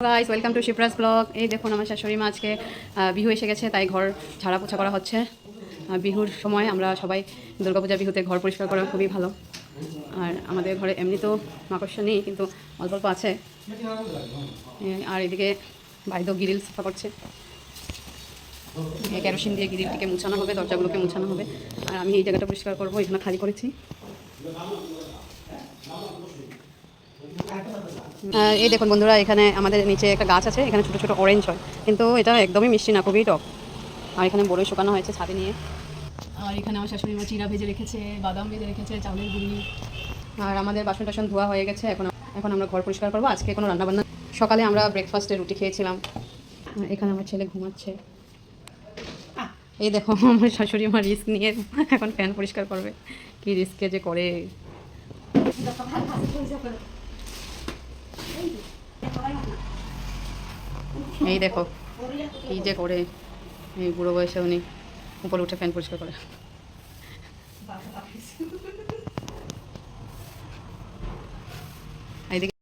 Guys welcome to Shipra's blog. এই দেখুন আমার শাশুড়ি মা আজকে বিহু এসে গেছে, তাই ঘর ঝাড়া পোছা করা হচ্ছে। বিহুর সময় আমরা সবাই দুর্গাপূজা বিহুতে ঘর পরিষ্কার করা খুবই ভালো। আর আমাদের ঘরে এমনি তো মাকড়সা নেই, কিন্তু অল্প অল্প আছে। আর এদিকে বাইদ গ্রিল সাফা করছে, কেরোসিন দিয়ে গ্রিলটিকে মুছানো হবে, দরজাগুলোকে মুছানো হবে। আর আমি এই জায়গাটা পরিষ্কার করবো, এখানে খালি করেছি। এই দেখুন বন্ধুরা, এখানে আমাদের নিচে একটা গাছ আছে, এখানে ছোটো ছোটো অরেঞ্জ হয়, কিন্তু এটা একদমই মিষ্টি না, খুবই টক। আর এখানে বড়ই শুকানো হয়েছে ছাদে নিয়ে। আর এখানে আমার শাশুড়ি মা চিরা ভেজে রেখেছে, বাদাম ভেজে রেখেছে, চাউলের গুঁড়ি। আর আমাদের বাসন টাসন ধোয়া হয়ে গেছে, এখন আমরা ঘর পরিষ্কার করবো। আজকে কোনো রান্নাবান্না, সকালে আমরা ব্রেকফাস্টে রুটি খেয়েছিলাম। এখানে আমার ছেলে ঘুমাচ্ছে। এই দেখো আমার শাশুড়ি মা রিস্ক নিয়ে এখন ফ্যান পরিষ্কার করবে, কি রিস্কে যে করে। এই দেখো কি যে করে, এই বুড়ো বয়সে উনি উপরে উঠে ফ্যান পরিষ্কার করে। এইদিকে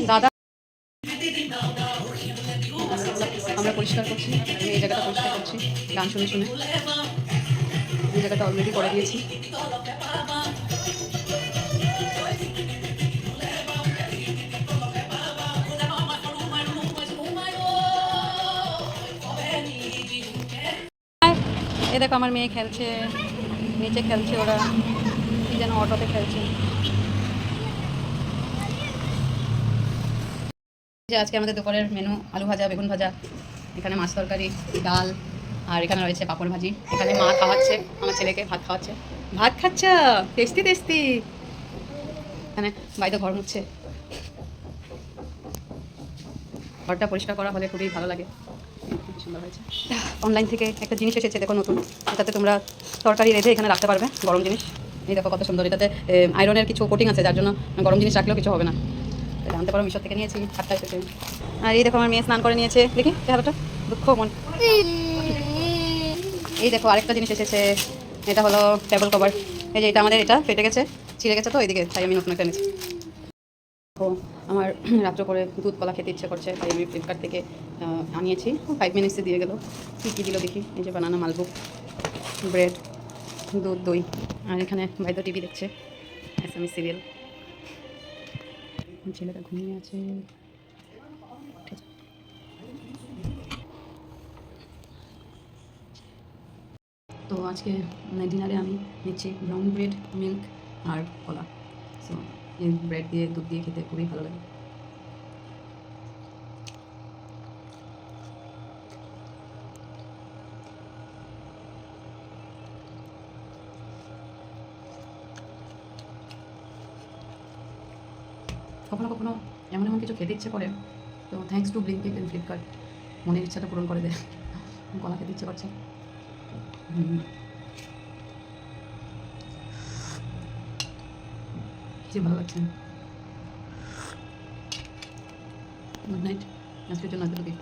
দাদা আমরা পরিষ্কার করছি, আমি এই জায়গাটা পরিষ্কার করছি গান শুনে শুনে। এই জায়গাটা অলরেডি করে দিয়েছি। এই দেখো আমার মেয়ে খেলছে, নিচে খেলছে, ওরা কি যেন অটোতে খেলছে। যে আজকে আমাদের দুপুরের মেনু আলু ভাজা, বেগুন ভাজা, এখানে মাছ তরকারি, ডাল, আর এখানে রয়েছে পাঁপড় ভাজি। এখানে মা খাওয়াচ্ছে আমার ছেলেকে, ভাত খাওয়াচ্ছে। ভাত খাচ্ছ? Tasty tasty. এখানে বাইরে ঘর মুছছে। ঘরটা পরিষ্কার করা হলে খুবই ভালো লাগে, খুব সুন্দর হয়েছে। অনলাইন থেকে একটা জিনিস এসেছে দেখো নতুন, এটাতে তোমরা তরকারি রেঁধে এখানে রাখতে পারবে, গরম জিনিস। এই দেখো কত সুন্দর, এটাতে আয়রনের কিছু কোটিং আছে, যার জন্য গরম জিনিস রাখলেও কিছু হবে না। জানতে পারো, মিশর থেকে নিয়েছি, 7টা এসেছে। আর এই দেখো আমার মেয়ে স্নান করে নিয়েছে, দেখি চেহারাটা দুঃখ মন। এই দেখো আরেকটা জিনিস এসেছে, এটা হলো টেবিল কভার। এই যে এটা আমাদের, এটা ফেটে গেছে, ছিঁড়ে গেছে তো এইদিকে, তাই আমি নতুন একটা এনেছি। তো আমার রাত্র করে দুধ কলা খেতে ইচ্ছে করছে, তাই আমি ফ্লিপকার্ট থেকে আনিয়েছি। 5 মিনিটসে দিয়ে গেলো। কী কী দিল দেখি। এই যে বানানা, মালভোগ, ব্রেড, দুধ, দই। আর এখানে বাইদ টিভি দেখছে, এসএমএস সিরিয়াল। ছেলেটা ঘুমিয়ে আছে। তো আজকে ডিনারে আমি নিচ্ছি ব্রাউন ব্রেড, মিল্ক আর কলা। সো এই ব্রেড দিয়ে দুধ দিয়ে খেতে খুবই ভালো লাগে। কখনো কখনো এমন এমন কিছু খেতে ইচ্ছে করে, তো thanks to Blinkit and Flipkart মনের ইচ্ছাটা পূরণ করে দেয়। কলা খেতে ইচ্ছে করছে। কি ভালো লাগছে। গুড নাইট, আজকের জন্য এতটুকুই।